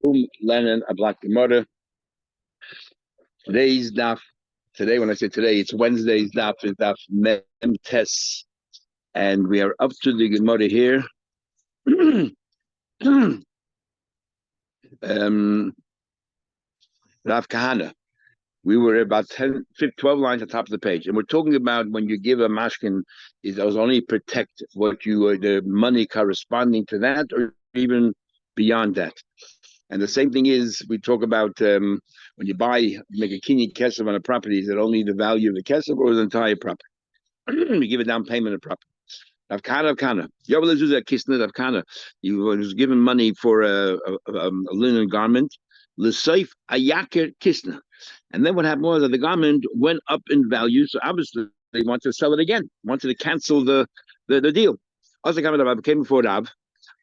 Lenin, a black Gemara. Today's daf. Today, when I say today, it's Wednesday's daf. Is daf Mem Tes, and we are up to the Gemara here. Rav Kahana. We were about 12 lines at the top of the page, and we're talking about when you give a mashkin, it does only protect what you the money corresponding to that, or even beyond that. And the same thing is, we talk about when you make a kinyan kesef on a property, is it only the value of the kesef or the entire property? You give a down payment of property. Avkana. He was given money for a linen garment. L'seif ayaker kisna. And then what happened was that the garment went up in value, so obviously they wanted to sell it again, wanted to cancel the deal. Also, came before Rab.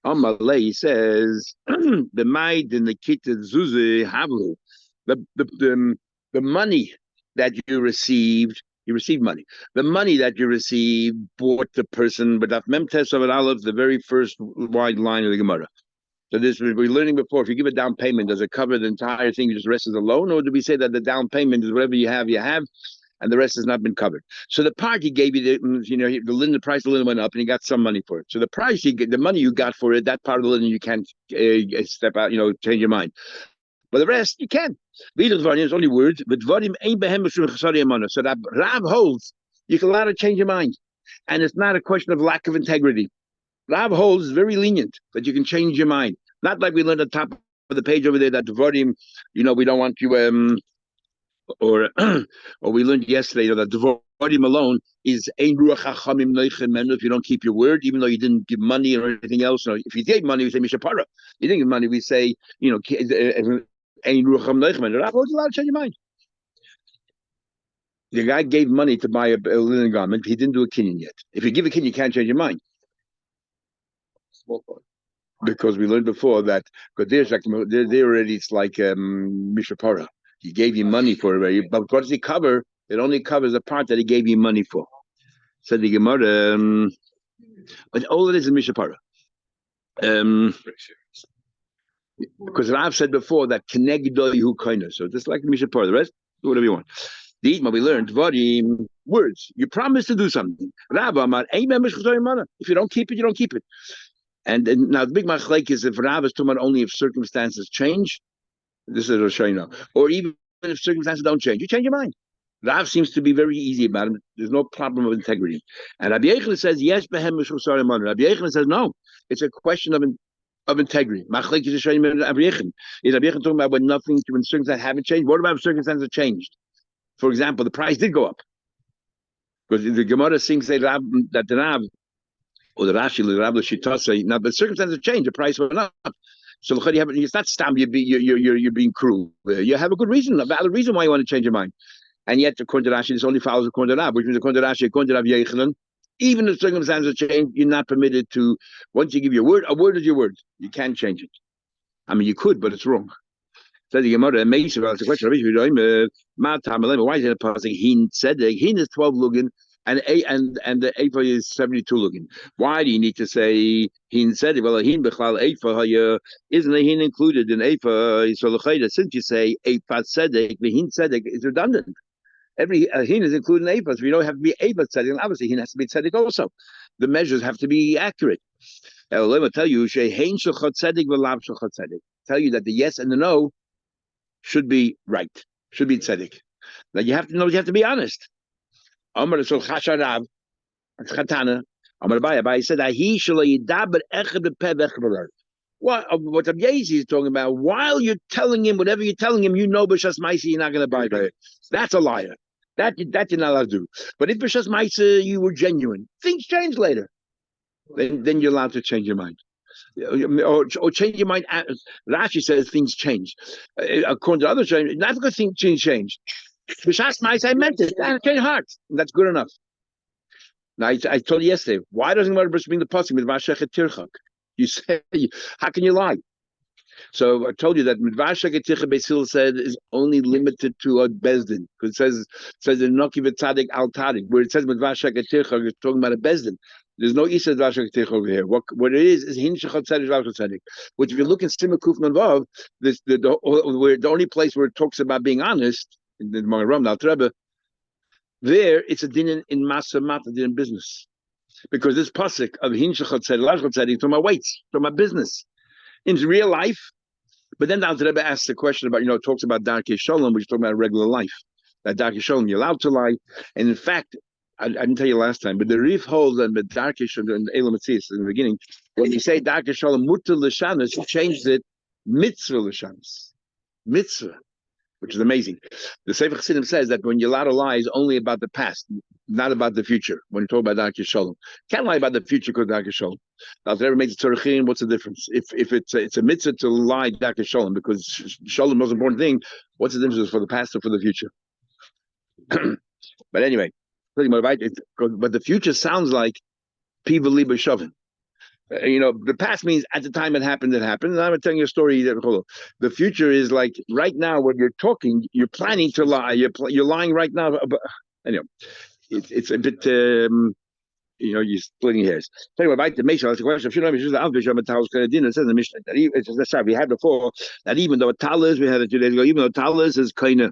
Amalei says the maid in the kita zuzi havlu, the money that you received money. The money that you received bought the person, but Memtes of Aleph, the very first wide line of the Gemara. So this we were learning before. If you give a down payment, does it cover the entire thing? You just rest as a loan, or do we say that the down payment is whatever you have, and the rest has not been covered? So the part he gave you, the linen, price of the linen went up, and you got some money for it. So the price the money you got for it, that part of the linen you can't step out, change your mind. But the rest you can. It's only words, but so that Rav holds you can allow to change your mind, and it's not a question of lack of integrity. Rav holds is very lenient that you can change your mind. Not like we learned at the top of the page over there that Devarim, we don't want you or we learned yesterday that Devarim alone is ein ruach hachamim noichem menu if you don't keep your word, even though you didn't give money or anything else. If you gave money, we say mishapara. You didn't give money, we say ein ruach hachamim noichem menu. Rav holds allowed to change your mind. The guy gave money to buy a linen garment. He didn't do a kinyan yet. If you give a kinyan, you can't change your mind. Because we learned before that because they're already it's like mishapara. He gave you money for it, but what does he cover? It only covers the part that he gave you money for. So the Gemara, but all it is mishapara. Because Rav said before that kenegdoi hu koina. So just like mishapara, the rest do whatever you want. The Itma we learned words. You promise to do something. Rav Amar, if you don't keep it, you don't keep it. And now the big machlek is if Rav is talking about only if circumstances change, this is Rosh Hashanah, or even if circumstances don't change, you change your mind. Rav seems to be very easy about it. There's no problem of integrity. And Rabbi Yechon says yes, behem mishusar iman. Rabbi Yechon says no. It's a question of integrity. Machlek is Rosh Hashanah. Rabbi Yechon is Rabbi Yechon talking about when circumstances haven't changed. What about if circumstances changed? For example, the price did go up because the Gemara sings that the Rav. Or the Rashi, the Rabbi Shitasa, now the circumstances change, the price went up. So it's not stam, you're being cruel. You have a good reason, a valid reason why you want to change your mind. And yet, according to Rashi, this only follows according to Rab, which means according to Rashi, according to Rav Yechanan, even if circumstances change, you're not permitted to, once you give your word, a word is your word. You can't change it. I mean, you could, but it's wrong. So the Gemara, it's a question, why is it a passing? Hin said, Hin is 12 lugin, and the Eifa is 72 looking. Why do you need to say Hin said? Well, Hin Bechlal Eifa isn't a Hin included in Eifa? So since you say Eifa Sedek, the Hin Sedek is redundant. Every Hin is included in Eifa, so you don't have to be Eifa Sedek, and obviously Hin has to be Sedek also. The measures have to be accurate. Let me tell you, Tell you that the yes and the no should be right, should be Sedek. Now you have to be honest. Amar so Chasharav, Chatana, Amar Baya said that he shall yidaber echad bepeh. What Abyazi is talking about? While you're telling him whatever you're telling him, b'shas ma'isa you're not going to buy it. That's a liar. That you're not allowed to do. But if b'shas ma'isa you were genuine, things change later. Then you're allowed to change your mind, or change your mind. Rashi says things change. According to others, not because things change. B'shas ma'isa I meant it. That changed heart. That's good enough. Now I told you yesterday. Why doesn't Gemara bring the pasuk with Vashechet Tirchak? You say, how can you lie? So I told you that Vashechet Tirchak Beisil said is only limited to a bezdin because it says in Noki v'Tzadik al Tadik where it says with Vashechet Tirchak it's talking about a bezdin. There's no Isa Dashak over here. What it is Hinshachat Tzedek Dashak Tzedek. Which if you look in Sima Kufman Vav, the only place where it talks about being honest in the Ram Now Rebbe, there it's a din in Masa Mata din in business. Because this pasuk of Hinshachat Tzedek Dashak Tzedek to my weights, to my business. In real life, but then the Rebbe asks the question about, it talks about Darkei Shalom, which is talking about regular life. That Darkei Shalom, you're allowed to lie. And in fact, I didn't tell you last time, but the Rif holds and the Darkei Shalom and Elam Metzias in the beginning, when you say Darkei Shalom Mutter L'Shanos, he changed it Mitzvah L'Shanos. Mitzvah, which is amazing. The Sefer Chassidim says that when you're allowed to lie is only about the past, not about the future. When you talk about Darkei Shalom, can't lie about the future because Darkei Shalom. Now, if it ever makes a tzorachin, what's the difference? If it's a mitzvah to lie Darkei Shalom, because Shalom is the most important thing, what's the difference for the past or for the future? But anyway, but the future sounds like Piva Liba Shavin. The past means at the time it happened. And I'm telling you a story. The future is like right now when you're talking, you're planning to lie. You're lying right now. But anyway, it's a bit, you're splitting hairs. Tell you about the Mishnah. That's a question. It says in the Mishnah that we had before that even though a talus, we had it 2 days ago, even though talus is kind of,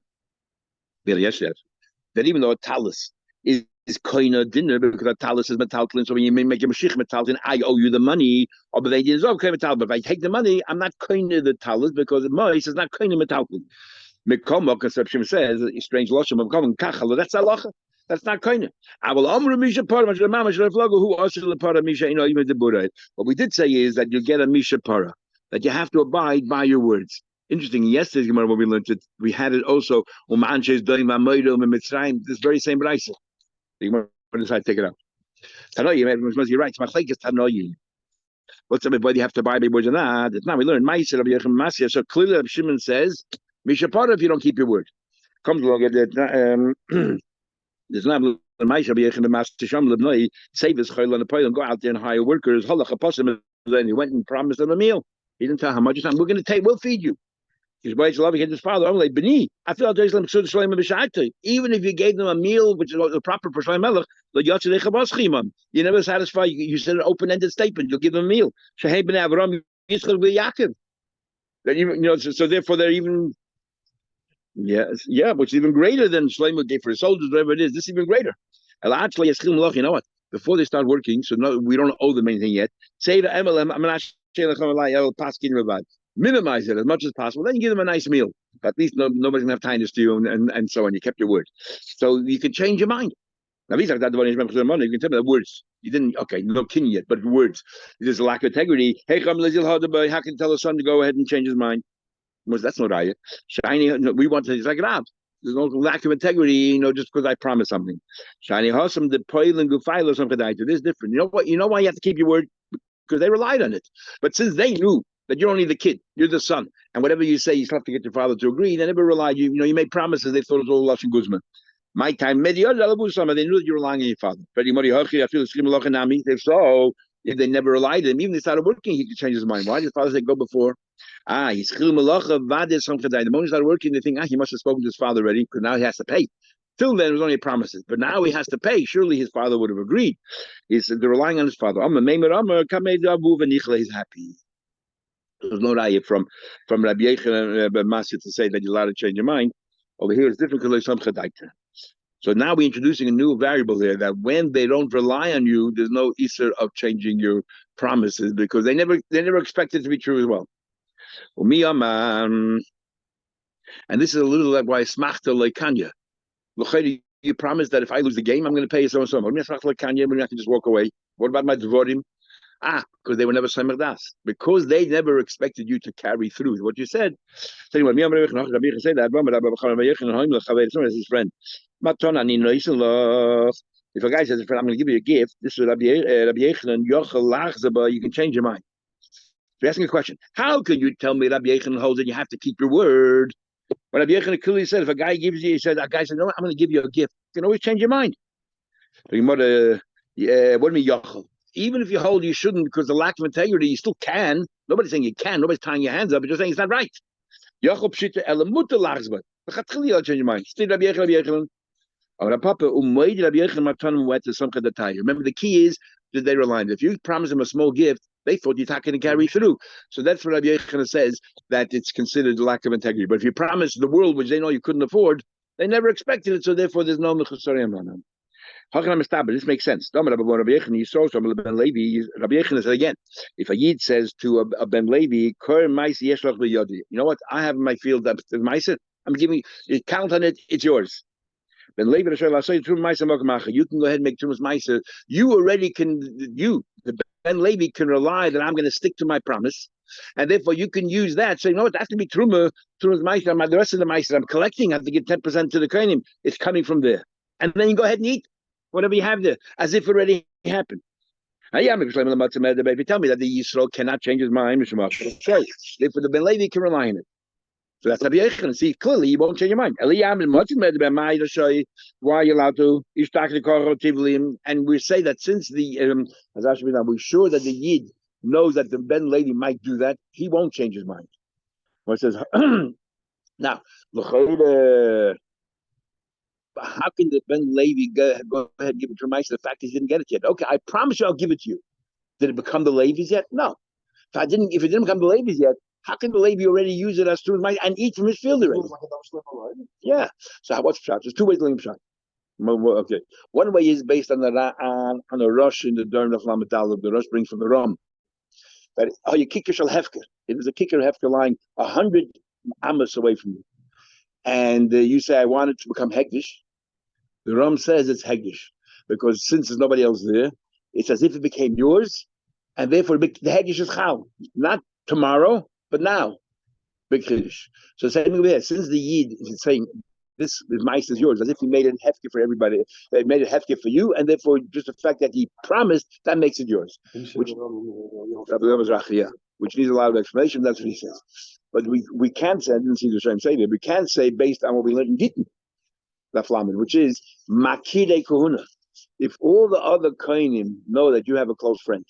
that even though a talus is kind of dinner because a talus is metaltlin, so when you make a mashich metaltlin, I owe you the money, or but they is okay metal. But if I take the money, I'm not kind of the talus because mois is not kind of metaltlin. Mekomok conception says strange loshim of common kachal. That's halacha. That's not kind of. I will omru misha para masha mama shel flogo who also the para misha even the Buddha. What we did say is that you get a misha para, that you have to abide by your words. Interesting. Yesterday's Gemara when we learned it, we had it also. This very same brayso. The Gemara decided to take it out. Tanoyi, you're right. It's Tanoyi. What's up? Whether you have to buy my words or not? It's not. We learned Ma'aser Rabbi Yechim Masya. So clearly, Rabbi Shimon says, "Misha para if you don't keep your word." Comes along at that. There's not Ma'aser Rabbi Yechim Masya Sham Lebnoi save his chayil on the pile and go out there and hire workers. Halacha pasim. Then he went and promised them a meal. He didn't tell how much time. We're going to take. We'll feed you. His boys love his father. I'm like, B'ni, I feel even if you gave them a meal, which is the proper for Shloim Melech, you never satisfy. You said an open-ended statement. You'll give them a meal. Shehei b'nei Avram Yitzchak v'Yaakov. That even, so therefore they're even, which is even greater than Shlomo gave for his soldiers, whatever it is. This is even greater. You know what? Before they start working, so no, we don't owe them anything yet. Say to MLM, minimize it as much as possible. Then you give them a nice meal. At least nobody's gonna have time to steal and so on. You kept your word, so you can change your mind. Now these are that you can tell me the words. You didn't no kin yet, but words. There's a lack of integrity. Hey, how can you tell a son to go ahead and change his mind? Well, that's not right. Shiny. We want to take it out. There's no lack of integrity, just because I promised something. Shiny Hossam, the Poil and Gufail or something like that. It is different. You know what? You know why you have to keep your word? Because they relied on it. But since they knew that you're only the kid, you're the son, and whatever you say, you still have to get your father to agree. They never relied. You made promises. They thought it was all Lashon Guzman. My time, they knew that you were relying on your father. If they never relied on him, even if they started working, he could change his mind. Why did his father say go before? He's the moment he started working, they think, he must have spoken to his father already, because now he has to pay. Till then, it was only promises, but now he has to pay. Surely his father would have agreed. They're relying on his father. He's happy. There's no raya from Rabbi Yechon Masya to say that you're allowed to change your mind. Over here, it's different because some chadaita. So now we're introducing a new variable there that when they don't rely on you, there's no isser of changing your promises because they never expect it to be true as well. And this is a little like why smachta leikanya. You promise that if I lose the game, I'm going to pay you so and so. When I can just walk away. What about my dvorim? Because they were never Samech Das. Because they never expected you to carry through what you said. So anyway, his friend. If a guy says, I'm going to give you a gift, this is Rabbi Yechon, you can change your mind. So you're asking a question. How can you tell me Rabbi Yechon holds that you have to keep your word? When Rabbi Yechon clearly said, if a guy gives you, he said, a guy said, no, I'm going to give you a gift. You can always change your mind. So what do you mean, Yochel? Even if you hold you shouldn't because of lack of integrity, you still can. Nobody's saying you can. Nobody's tying your hands up. You're just saying it's not right. Remember, the key is did they rely on it? If you promise them a small gift, they thought you're not going to carry through. So that's what Rabbi Yochanan says, that it's considered a lack of integrity. But if you promise the world, which they know you couldn't afford, they never expected it, so therefore there's no mechusariam on them. This makes sense. Rabbi Yochanan says again, if a Yid says to a Ben Levi, you know what, I have in my field that I'm giving you, count on it, it's yours. Ben Levi, you can go ahead and make Trumas Maisa. You already can, the Ben Levi can rely that I'm going to stick to my promise, and therefore you can use that. So you know what, that has to be Trumas Maisa. The rest of the Maisa I'm collecting, I have to give 10% to the Kohanim. It's coming from there. And then you go ahead and eat whatever you have there, as if it already happened. If you tell me that the Yisrael cannot change his mind, therefore the Ben Levi can rely on it. So that's Rabbi Yochanan. See, clearly you won't change your mind. Why are you allowed to? And we say that since the we're sure that the Yid knows that the Ben Levi might do that, he won't change his mind. Well, it says now, how can the Ben Levi go ahead and give it to Ramais? The fact he didn't get it yet. Okay, I promise you I'll give it to you. Did it become the Levi's yet? No. If it didn't become the Levi's yet, how can the Levi already use it as true and eat from his field already? Yeah. So what's Pshat? There's two ways to learn Pshat. Okay. One way is based on a rush in the Durn of Lamadal. The rush brings from the Ram. That you kicker shall hefker. It was a kicker hefker lying 100 amos away from you, and you say I want it to become hegdish. The Ram says it's hegdish because since there's nobody else there, it's as if it became yours, and therefore the hegdish is chal, not tomorrow, but now. Big chiddush. So same over here. Since the Yid is saying this mice is yours, as if he made it hefker for everybody, they made it hefker for you, and therefore just the fact that he promised, that makes it yours. Which needs a lot of explanation. That's what he says. But we can't say, I didn't see the Shem say that, we can't say based on what we learned in Gittin, the Flamin, which is Makide Kohuna. If all the other Kohanim know that you have a close friend,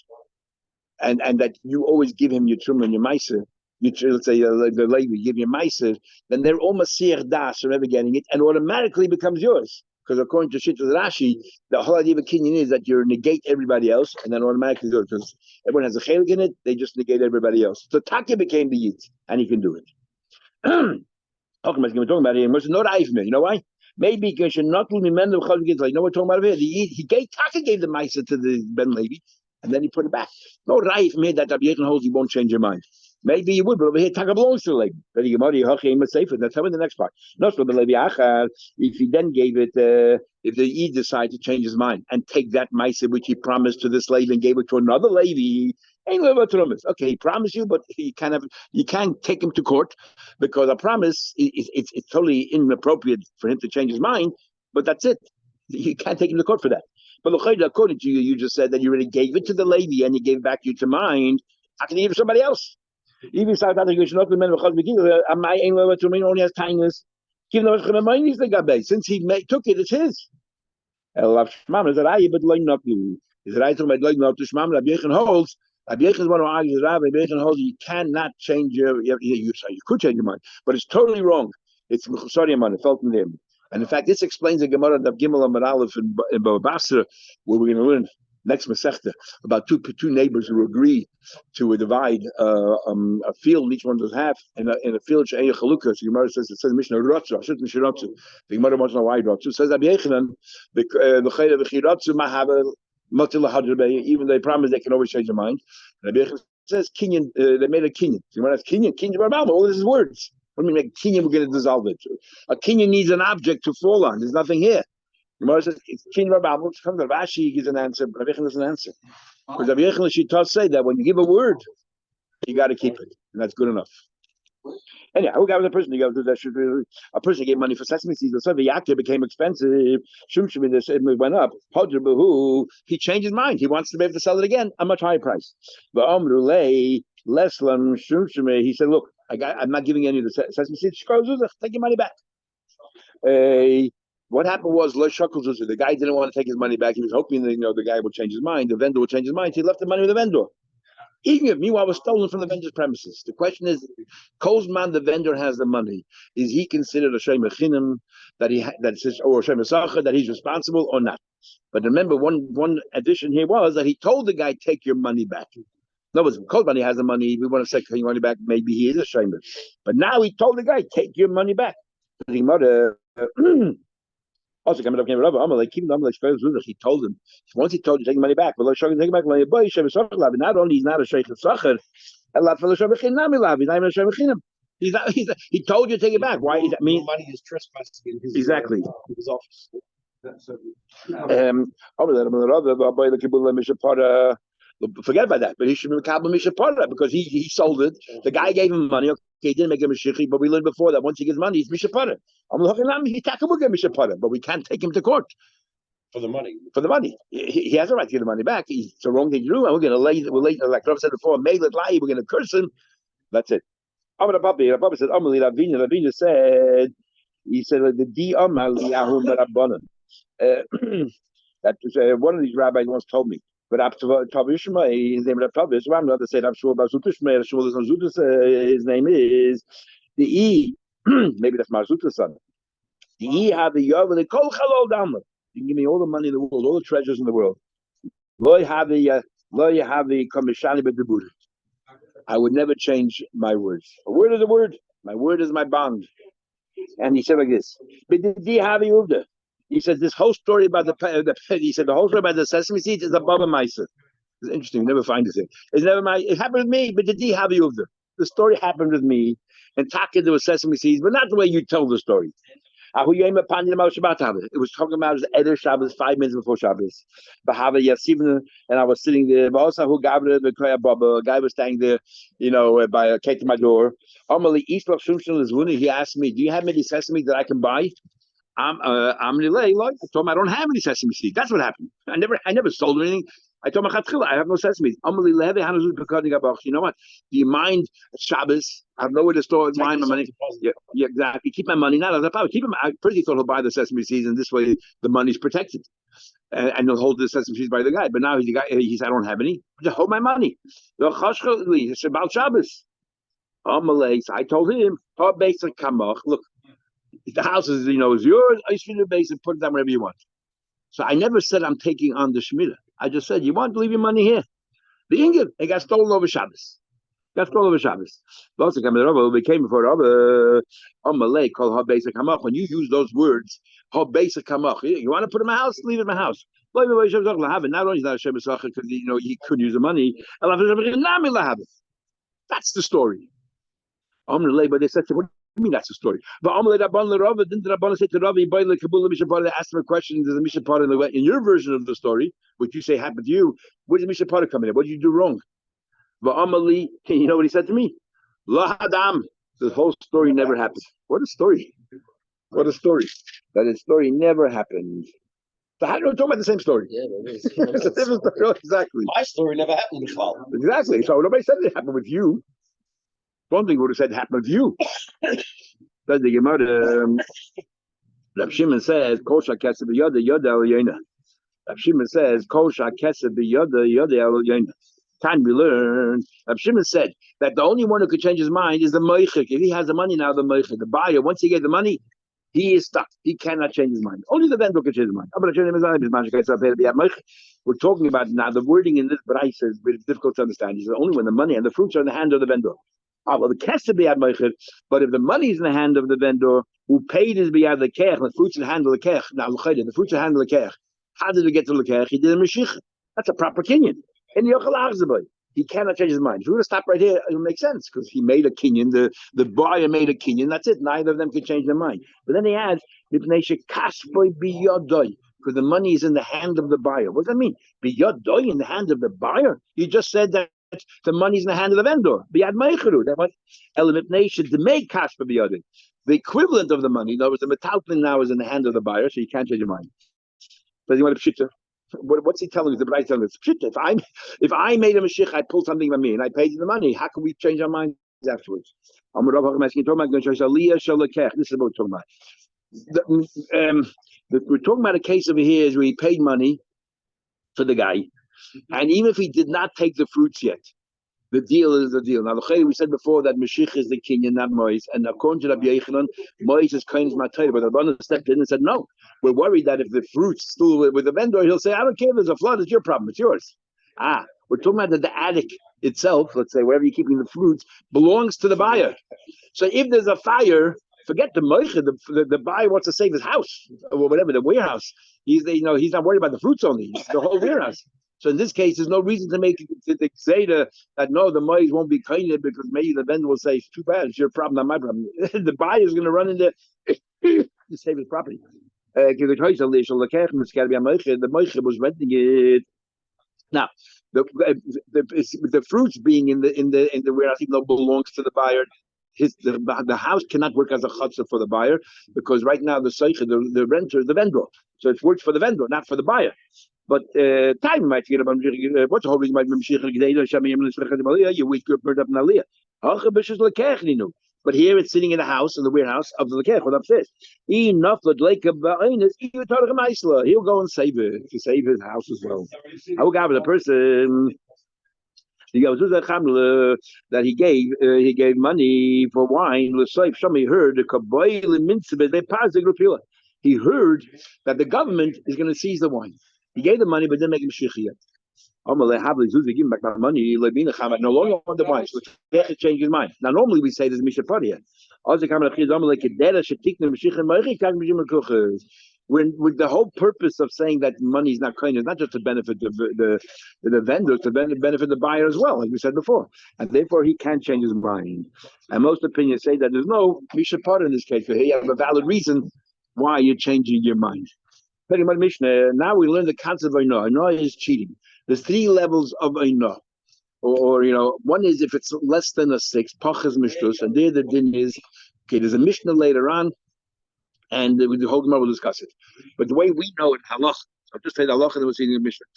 and that you always give him your Truma and your Meiser, let's say the Levi give you Meiser, then they're all Masir Das from ever getting it, and automatically becomes yours. Because according to Shittas Rashi, the whole idea of a kinyan is that you negate everybody else, and then automatically do it. Because everyone has a chelik in it, they just negate everybody else. So Taka became the Yid, and he can do it. Okay, we're talking about it. It's not Eifman. You know why? Maybe because you're not like, you know what we're talking about here? Taka gave the Maisa to the Ben Levi, and then he put it back. No Raif made that Rabbi Yochanan holds, he won't change your mind. Maybe you would, but over here Taka belongs to the Levi. That's how in the next part. Not for the Levi Achar. If he then gave it, if the Yid decided to change his mind and take that Maisa which he promised to this Levi and gave it to another Levi, ain't Levi Trumas. Okay, he promised you, but you can't take him to court because a promise it's totally inappropriate for him to change his mind. But that's it. You can't take him to court for that. But according to you, you just said that you already gave it to the Levi and you gave back you to mind. How can you give it to somebody else? Even since he took it, it's his. Holds. Rabbi Yochanan is one who argues. Rabbi Yochanan holds you cannot change you could change your mind, but it's totally wrong. It's sorry, man. It felt in him. And in fact, this explains the Gemara of Gimel Amar Aleph in Bava Basra, where we're going to learn next Masechta about two neighbors who agree to divide a field, each one does half, in a field she'eya chalukah. So the Gemara says, it says Mishnah Rotzu, Ashut Mishiratzu. The Gemara wants to know why Rotzu. It says Rabbi Yochanan, the Chayda v'chiratzu mahava matil hadrabei. Even they promise they can always change their mind. Rabbi Yochanan says Kinyan. They made a Kinyan. So the Gemara says Kinyan Barabama. All this is words. What do you mean, like Kinyan? We're going to dissolve it. A Kinyan needs an object to fall on. There's nothing here. The Gemara says it's Kinyan Barabama. From the Rashi gives an answer. Rabbi Yochanan doesn't answer. Because Rabbi Yochanan she does say that when you give a word, you got to keep it, and that's good enough. Anyhow, who got the person? A person gave money for sesame seeds. So the yakta became expensive. It went up. He changed his mind. He wants to be able to sell it again at a much higher price. He said, "Look, I'm not giving any of the sesame seeds. Take your money back." What happened was the guy didn't want to take his money back. He was hoping that the guy would change his mind. The vendor would change his mind. He left the money with the vendor. Even if meanwhile was stolen from the vendor's premises. The question is, Kozman, the vendor has the money. Is he considered a Shem Echinim or Shem Esacha that he's responsible or not? But remember, one addition here was that he told the guy, take your money back. In other words, cold money has the money. We want to say, take your money back. Maybe he is a shamer. But now he told the guy, take your money back. Also, coming up, I'm like, keep them like he told him. Once he told you, take money back. Well, take it back. Not only he's not a sheikh of sacher, he told you to take it back. Why? I mean, money is trespassing in his exactly. His office. Forget about that, but he should be Makabel Mishapara because he sold it. The guy gave him money. Okay, he didn't make him a shichi, but we learned before that once he gets money, he's Mishapara. But we can't take him to court For the money. For the money. He has a right to get the money back. It's the wrong thing to do, and we're going to like Rav said before, we're going to curse him. That's it. Rabbi said, Ravina said, he said, the di that one of these rabbis once told me. But after Tavishma, his name is Tavish. I'm not to say I'm sure about Zutishma. His name is the E. Maybe that's Marzuta's son. The E have the Yov, the Kol Chalol Damla. You can give me all the money in the world, all the treasures in the world. Lo have the Komishani B'Debur. I would never change my words. A word is a word. My word is my bond. And he said like this. He said this whole story about the whole story about the sesame seeds is a Bava Metzia. It's interesting. You never find it. It's never my. It happened with me, but the The story happened with me, and Taka there was sesame seeds, but not the way you tell the story. It was talking about the Eder Shabbos 5 minutes before Shabbos. And I was sitting there. A guy was standing there, by a cake to my door. He asked me, "Do you have any sesame that I can buy?" I told him I don't have any sesame seeds. That's what happened. I never sold anything. I told him I have no sesame. You know what? Do you mind Shabbos? I have nowhere to store my money. Yeah, exactly. Keep my money. Not as a power. Keep him. I pretty thought he'll buy the sesame seeds, and this way the money's protected, and he'll hold the sesame seeds by the guy. But now he's the guy. He said, "I don't have any. Just hold my money." It's about Shabbos. So I told him, look. The house is yours. I should the base and put it down wherever you want. So I never said I'm taking on the Shemitah. I just said you want to leave your money here. The Ingrid, it got stolen over Shabbos. Also, we came before Rabbi Malay called her basic hamach. When you use those words, her basic hamach, you want to put it in my house, leave it in my house. Not only is that Hashem because he could use the money. That's the story. But they said, what I mean, that's the story. But didn't the Rabban say to Rabbi, ask him a question, there's a Mishapara in your version of the story, which you say happened to you, where did Mishapara come in? What did you do wrong? But Amali, you know what he said to me? La Hadam. The whole story never happened. What a story. That the story never happened. So how do we talk about the same story? Yeah, it is. It's a different story. Exactly. My story never happened before. Exactly. So nobody said it happened with you. One thing would have said it happened with you. That's the Gemara. Rav Shimon says, "Kosha kesed b'yoda yoda el yena." Rav Shimon says, "Kosha kesed b'yoda yoda el yena." Time we learn. Rav Shimon said that the only one who could change his mind is the meichik. If he has the money now, the meichik, the buyer, once he gets the money, he is stuck. He cannot change his mind. Only the vendor can change his mind. We're talking about now the wording in this brayse is difficult to understand. It's only when the money and the fruits are in the hand of the vendor. Well, the cash to be at Meicher, but if the money is in the hand of the vendor who paid his biyad the kech, the fruits in the hand of the kech. Now, the fruits in the hand of the kech. How did we get to the kech? He did a meshich. That's a proper kinyan. And he cannot change his mind. If we were to stop right here, it would make sense because he made a kinyan. The buyer made a kinyan. That's it. Neither of them can change their mind. But then he adds, because the money is in the hand of the buyer. What does that mean? Biyadoy in the hand of the buyer? You just said that the money's in the hand of the vendor. Biyad meicheru. That was element nation to make cash for biyadin. The equivalent of the money, in other words, the metalton now is in the hand of the buyer, so you can't change your mind. But you want to pshita. What's he telling us? The Braita telling us pshita. If I made a mashich, I pulled something from me and I paid you the money. How can we change our minds afterwards? This is what we're talking about. We're talking about a case over here is where he paid money for the guy. And even if he did not take the fruits yet, The deal is the deal. Now, we said before that Mashiach is the king and not Mois, and according to Rabbi Yechanan, Mois is kind of Matayr, but the Rabbanan stepped in and said, no, we're worried that if the fruit's still with the vendor, he'll say, I don't care if there's a flood, it's your problem, it's yours. We're talking about that the attic itself, let's say, wherever you're keeping the fruits, belongs to the buyer. So if there's a fire, forget the moicha, the buyer wants to save his house or whatever, the warehouse. He's not worried about the fruits only, it's the whole warehouse. So in this case, there's no reason to make the Zeta that no, the mois won't be kind because maybe the vendor will say, it's too bad, it's your problem, not my problem. The buyer is going to run in there to save his property. The moicha was renting it. Now, the fruits being in the warehouse, even though it belongs to the buyer, the house cannot work as a chutzah for the buyer because right now the renter is the vendor, so it works for the vendor, not for the buyer. But time might get about what's the whole reason? You wake up bird up in aliyah. But here it's sitting in the house, in the warehouse of the lekech, what upstairs. He'll go and save it to save his house as well. I will give the person that he gave money for wine. Somebody heard he heard that the government is going to seize the wine. He gave the money, but didn't make him shich yet. Give him back my money. No longer want the wine. So he has to change his mind. Now, normally we say there's a mishapadia. With the whole purpose of saying that money is not kind, is not just to benefit the vendor, to benefit the buyer as well, like we said before, and therefore he can't change his mind. And most opinions say that there's no mishapar in this case. So you have a valid reason why you're changing your mind. Now we learn the concept of Ainah. Ainah is cheating. There's 3 levels of Ainah. Or one is if it's less than a 6, pachas mishtus, and there the din is, okay, there's a Mishnah later on, and the whole Gemara will discuss it. But the way we know it, halach, I'll just say the halach and we'll see in the Mishnah.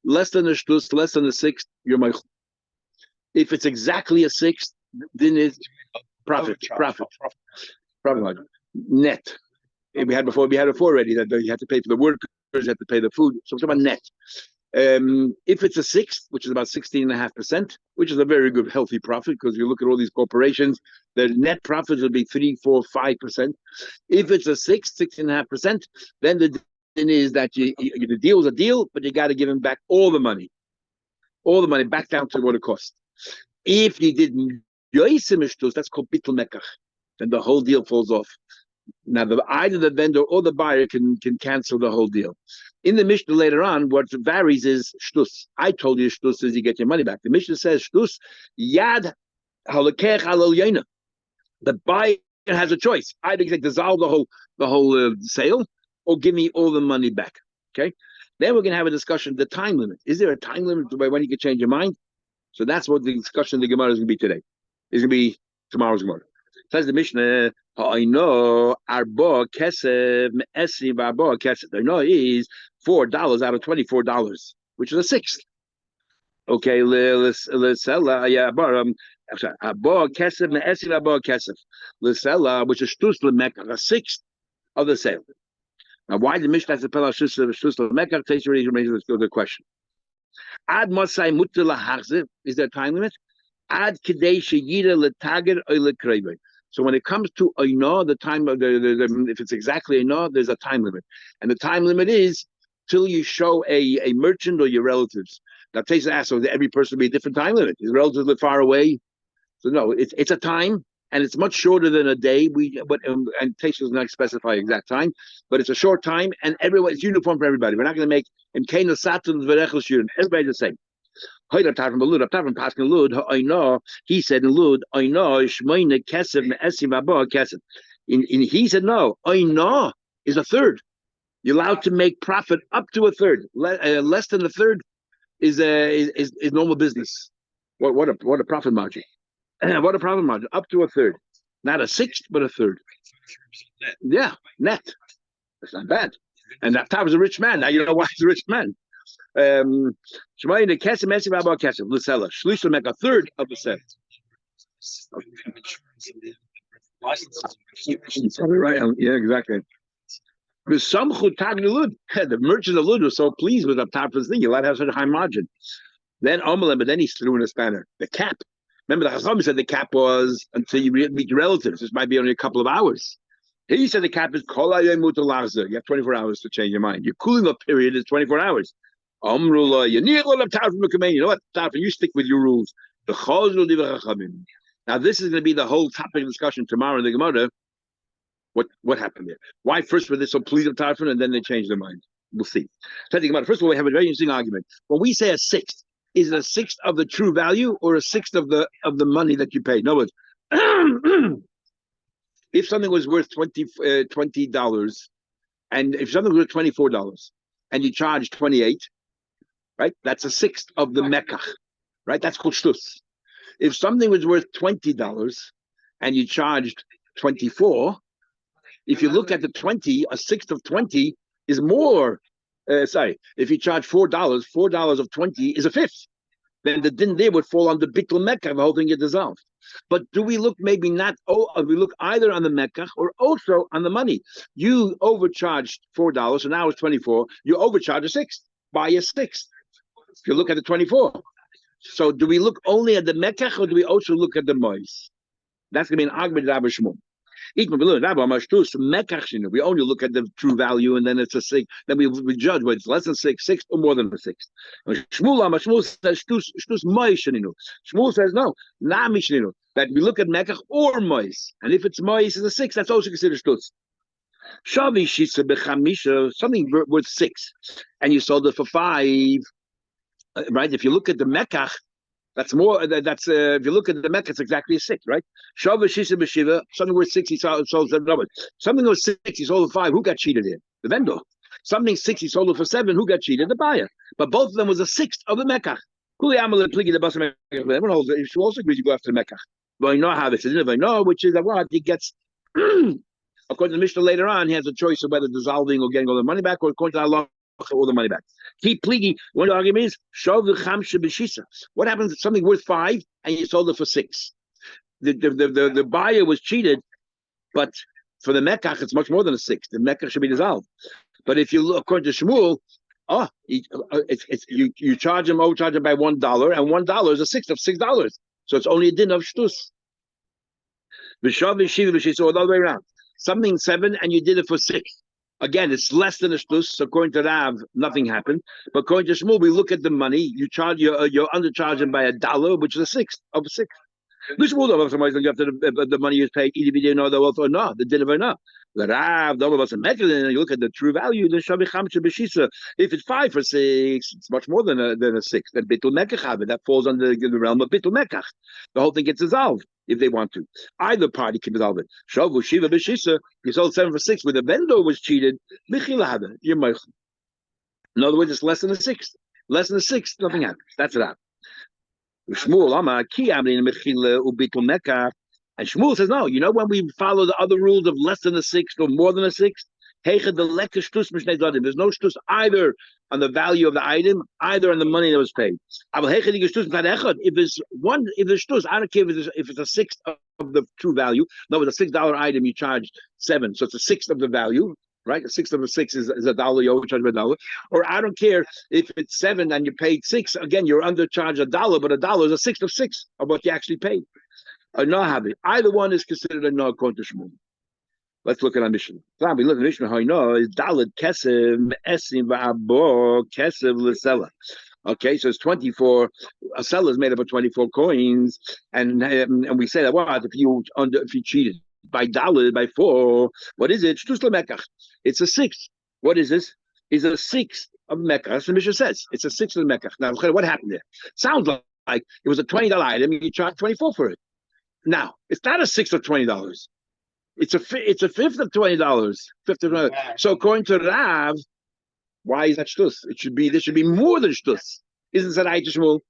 Less than a shtus, less than a 6, you're meichel. If it's exactly a 6, then it's profit. Net. We had before already that you had to pay for the workers, you had to pay the food. So we're talking about net. If it's a 6th, which is about 16.5%, which is a very good, healthy profit, because you look at all these corporations, their net profits will be 3, 4, 5%. If it's a 16.5%, then the thing is that the deal is a deal, but you got to give him back all the money back down to what it cost. If you did yoisimishtus, that's called bittul mekach, then the whole deal falls off. Now, either the vendor or the buyer can cancel the whole deal. In the Mishnah later on, what varies is shtus. I told you shtus is you get your money back. The Mishnah says shtus yad halakech halal yaina. The buyer has a choice: either dissolve the whole sale, or give me all the money back. Okay. Then we're going to have a discussion. The time limit. Is there a time limit by when you can change your mind? So that's what the discussion of the Gemara is going to be today. It's going to be tomorrow's Gemara. Says the Mishnah, I know arba kesef me'esi v'arba kesef. I know is $4 out of $24, which is a 6th. Okay, let's sell arba kesef me'esi v'arba kesef. Let's sell which is shtus l'mekach, a 6th of the sale. Now, why the Mishnah has to tell us shtus l'mekach? Takes already remains the question. Ad masai mutter lahachzer. Is there a time limit? Ad kidei sheyira letager oy lekreiber. So when it comes to Ainah, the time of if it's exactly Ainah, there's a time limit. And the time limit is till you show a merchant or your relatives. Now Tesa asks, so every person will be a different time limit. His relatives live far away. So no, it's a time, and it's much shorter than a day. And Tesa does not specify exact time, but it's a short time, and it's uniform for everybody. We're not going to make everybody the same. He said in Lud, I know Shmoine Kesef Me'esim Abba Kesef. He said no, I know is a third. You're allowed to make profit up to a third. Less than a third is normal business. What a profit margin. What a profit margin. Up to a third. Not a 6th, but a third. Yeah, net. That's not bad. And that time was a rich man. Now you know why he's a rich man. Shemayin kesem esim abba kesem l'seller. Shlish will make a third of the sale. Right? Yeah, exactly. The merchant of Lud was so pleased with the top of this thing. You're allowed to have such a high margin. Then Omelin, but then he threw in a spanner. The cap. Remember, the Chacham said the cap was until you meet your relatives. This might be only a couple of hours. He said the cap is kol hayom mutar lahazir. You have 24 hours to change your mind. Your cooling off period is 24 hours. Amrullah, you need a lot of time from the command. You know what? Tarfin, you stick with your rules. The chazul divrei chachamim. Now, this is going to be the whole topic of discussion tomorrow in the Gemara. What happened there? Why first were they so pleased with Tarfin and then they changed their mind? We'll see. So think about it. First of all, we have a very interesting argument. When we say a sixth, is it a sixth of the true value or a sixth of the money that you paid? In other words, if something was worth $20, and if something was worth $24, and you charge 28, right? That's a sixth of the mekach, right? That's called shtus. If something was worth $20 and you charged 24, if you look at the 20, a sixth of 20 is more. If you charge $4 of 20 is a fifth. Then the din there would fall on the bittul mekach, the whole thing get dissolved. But do we look maybe not? We look either on the mekach or also on the money. You overcharged $4, so now it's 24. You overcharge a sixth by a sixth. If you look at the 24, so do we look only at the mekach or do we also look at the mois? That's going to be an argument with Rabbi Shmuel. We only look at the true value, and then it's a six. Then we judge whether it's less than six or more than a six. Shmuel says Shmuel says no, that we look at mekach or mois, and if it's mois is a six, that's also considered shtus. Something worth six, and you sold it for 5, right? If you look at the mekach, that's more. That's if you look at the mekach, it's exactly a 6, right? Shava shisha b'shiva. Something worth 6, he sold for something worth 6, he sold for 5. Who got cheated here? The vendor. Something 6, he sold it for 7. Who got cheated? The buyer. But both of them was a sixth of the mekach. Kuli amal pligi the basa mekach. Everyone holds it. You also agree you go after the mekach. But I know how this is. If I know, which is that what he gets. According to the Mishnah later on, he has a choice of whether dissolving or getting all the money back, or according to Allah, all the money back. Keep pligi. One argument is show the chamsha b'shisa. What happens if something worth 5 and you sold it for 6? The buyer was cheated, but for the mekach it's much more than a 6. The mekach should be dissolved. But if you look according to Shmuel, you overcharge him by $1, and $1 is a sixth of $6. So it's only a din of shtus. V'shav v'shiva b'shisa, or the other way around. Something 7 and you did it for 6. Again, it's less than a shtus. So according to Rav, nothing happened. But according to Shmuel, we look at the money. You charge you're undercharging by $1, which is a sixth of a sixth. The Shmuel don't have somebody looking after the money is paid, either if you didn't know the wealth or not, the din or not. The Rav, the other and you look at the true value. The shavi chamsha b'shisa. If it's 5 for 6, it's much more than a 6. That bitul mekach, that falls under the realm of bitul mekach. The whole thing gets dissolved if they want to. Either party can dissolve it. Shavu shiva b'shisa. You sold 7 for 6, where the vendor was cheated. Michila you're meichel. In other words, it's less than a 6. Less than a 6, nothing happens. That's it. Shmuel Amar ki amrin mechila ubitul mekach. And Shmuel says, no, when we follow the other rules of less than a 6 or more than a 6, there's no shtus either on the value of the item, either on the money that was paid. If there's shtus, I don't care if it's a sixth of the true value. No, with a $6 item, you charge 7, so it's a sixth of the value, right? A sixth of a 6 is $1, you overcharge by $1. Or I don't care if it's 7 and you paid 6, again, you're undercharged $1, but $1 is a sixth of 6 of what you actually paid. No habit. Either one is considered a no according to Shmuel. Let's look at our Mishnah. We look at Mishnah. How you know is Dalet Kesev Esim Va'abo Kesev L'Sela. Okay, so it's 24. A seller is made up of 24 coins, and we say that what if you cheated by Dalet by 4? What is it? Shtus L'Mekach. It's a sixth. What is this? Is a sixth of Mekach. That's what the Mishnah says. It's a sixth of Mekach. Now, what happened there? Sounds like it was a $20 item. You charged 24 for it. Now, it's not a sixth of $20. It's a fifth of $20. Fifth of $20. So according to Rav, why is that shtus? There should be more than shtus. Isn't that right, Shmuel?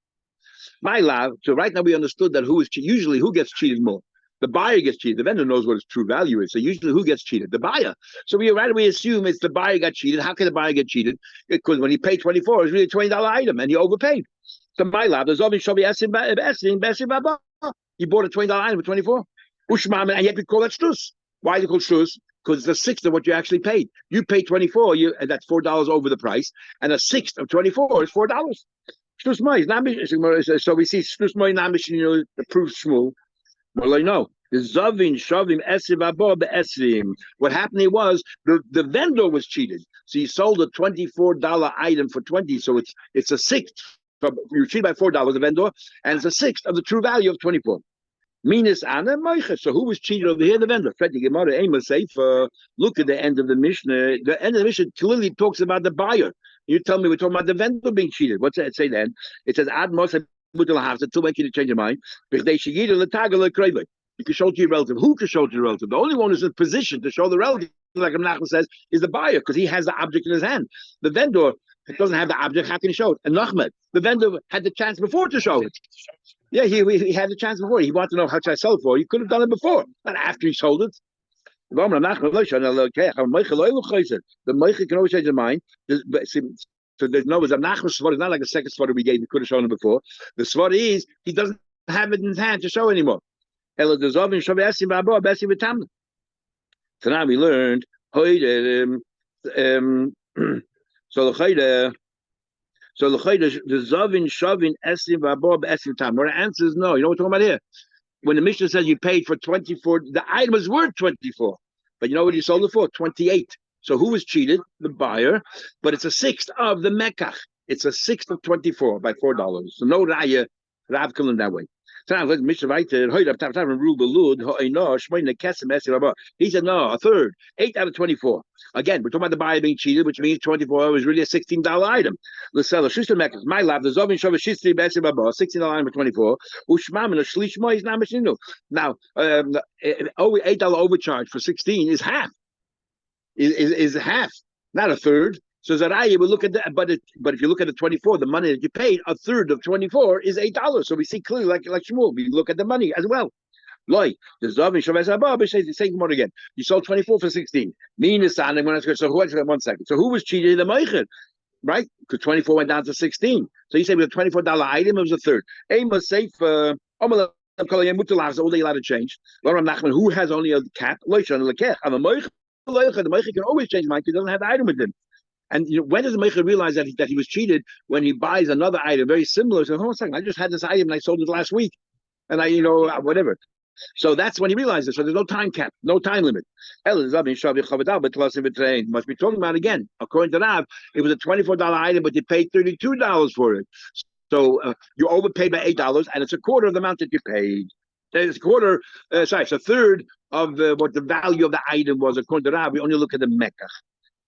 My love. So right now we understood that usually who gets cheated more? The buyer gets cheated. The vendor knows what its true value is. So usually who gets cheated? The buyer. So we right away assume it's the buyer got cheated. How can the buyer get cheated? Because when he paid 24, it's really a $20 item and he overpaid. So my love, there's always shobi esim baba. You bought a $20 item for 24. Ushmam, and yet we call that shtus. Why is it called shtus? Because it's a sixth of what you actually paid. You paid 24, and that's $4 over the price, and a sixth of 24 is $4. Shlus Mai is namish. So we see Shlus Mai namish. The proof Shmuel. Well, I know. The Zavin Shavim Esiv Abba Be'esrim. What happened was the vendor was cheated. So he sold a $24 item for 20. So it's a sixth. So you're cheated by $4, the vendor, and it's a sixth of the true value of 24. Minus Anna Meicha. So who was cheated over here? The vendor. Look at the end of the Mishnah. The end of the Mishnah clearly talks about the buyer. You tell me we're talking about the vendor being cheated. What's it say then? It says Ad Moshe until when can you change your mind? You can show it to your relative. Who can show it to your relative? The only one who's in position to show the relative, like Nachman says, is the buyer, because he has the object in his hand. The vendor doesn't have the object. How can he show it? And Nachman, the vendor had the chance before to show it. Yeah, he had the chance before. He wanted to know how should I sell it for. He could have done it before, not after he sold it. The Meicha can always change his mind. So there's no Nachman Svar is not like a second Svar we gave. We could have shown it before. The Svar is he doesn't have it in his hand to show anymore. So now we learned so the Zavin Shavin Esim Vabo Esim Tam. Where the answer is no. You know what we're talking about here? When the Mishnah says you paid for 24, the item is worth 24. But you know what you sold it for? 28. So who was cheated? The buyer. But it's a sixth of the Mekach. It's a sixth of 24 by $4. So no Raya Rav Kulim that way. He said, no, a third, 8 out of 24. Again, we're talking about the buyer being cheated, which means 24 was really a $16 item. The seller, my lab, the Zovin Shova Shistri Bessi Baba, $16 item for 24. Ushmam and a Shlishma is not machine. Now, $8 overcharge for 16 is half. Is half, not a third. So Zaraya will look at that, but if you look at the 24, the money that you paid, a third of 24 is $8. So we see clearly, like Shmuel, we look at the money as well. Loy, the Zavin Shavas Abba says the same more again. You sold 24 for 16. Minasan, and when I said, so who was 1 second? So who was cheated? The Meicher, right? Because 24 went down to 16. So you say with a $24 item, it was a third. Amos safe. All they allowed to change. Who has only a cap? The Meicher can always change mine because he doesn't have the item with him. And when does the Meicher realize that he was cheated? When he buys another item very similar. So hold on a second, I just had this item and I sold it last week, and whatever. So that's when he realizes. So there's no time cap, no time limit. Must be talking about again. According to Rav, it was a $24 item, but you paid $32 for it. So you overpaid by $8, and it's a quarter of the amount that you paid. It's a quarter. It's a third of what the value of the item was. According to Rav, we only look at the Mekach.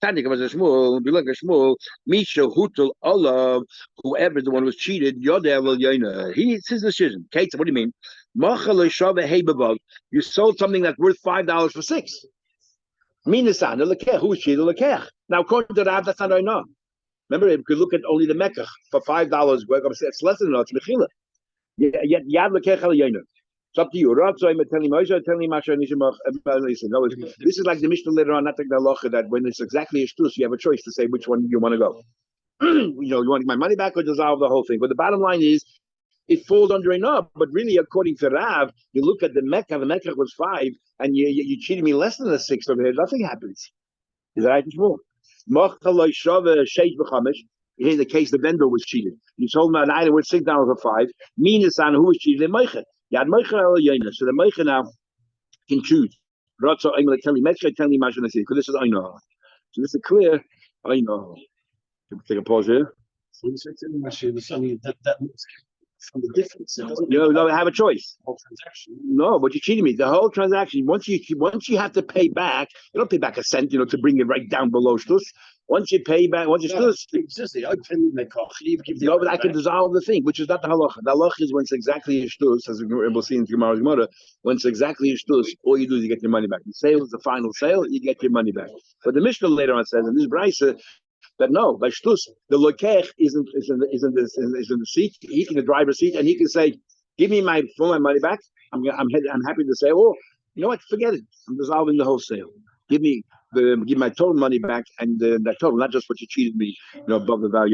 Tanika was a Shmuel. We look at Shmuel. Misha Hutul Olav. Whoever the one was cheated, it's his decision. Kate, what do you mean? You sold something that's worth $5 for 6. Minasan, who was cheated? Now, according to Rav, that's not enough. Remember, if you could look at only the Mekach for $5, it's less than enough. It's mechila. Yad lekech al yoiner. It's up to you. This is like the Mishnah later on, not like the halacha that when it's exactly a shtus, you have a choice to say which one you want to go. You want my money back or dissolve the whole thing. But the bottom line is, it falls under enough. But really, according to Rav, you look at the Mecca was 5, and you cheated me less than a 6 over here. Nothing happens. Is that right? In the case the vendor was cheated. You sold him an item worth $6 for 5. Minasan, who was cheated? The Meicher. So the Meicher now can choose. So I'm going to tell me, because this is I know. So this is clear. I know. Take a pause here. So from the difference, I have a choice. Whole transaction. No, but you cheated me. The whole transaction. Once you have to pay back, you don't pay back a cent, to bring it right down below shtus. Once you pay back, once you shtus, but I can dissolve the thing, which is not the halacha. The halacha is when it's exactly a shtus, as we'll see in tomorrow's Gemara. When it's exactly a shtus, all you do is you get your money back. The sale is the final sale. You get your money back. But the Mishnah later on says in this brayso that no, by shtus, the lokech isn't in the seat. He's in the driver's seat, and he can say, "Give me my money back." I'm happy to say, "Oh, you know what? Forget it. I'm dissolving the whole sale. Give my total money back, and that total, not just what you cheated me, above the value."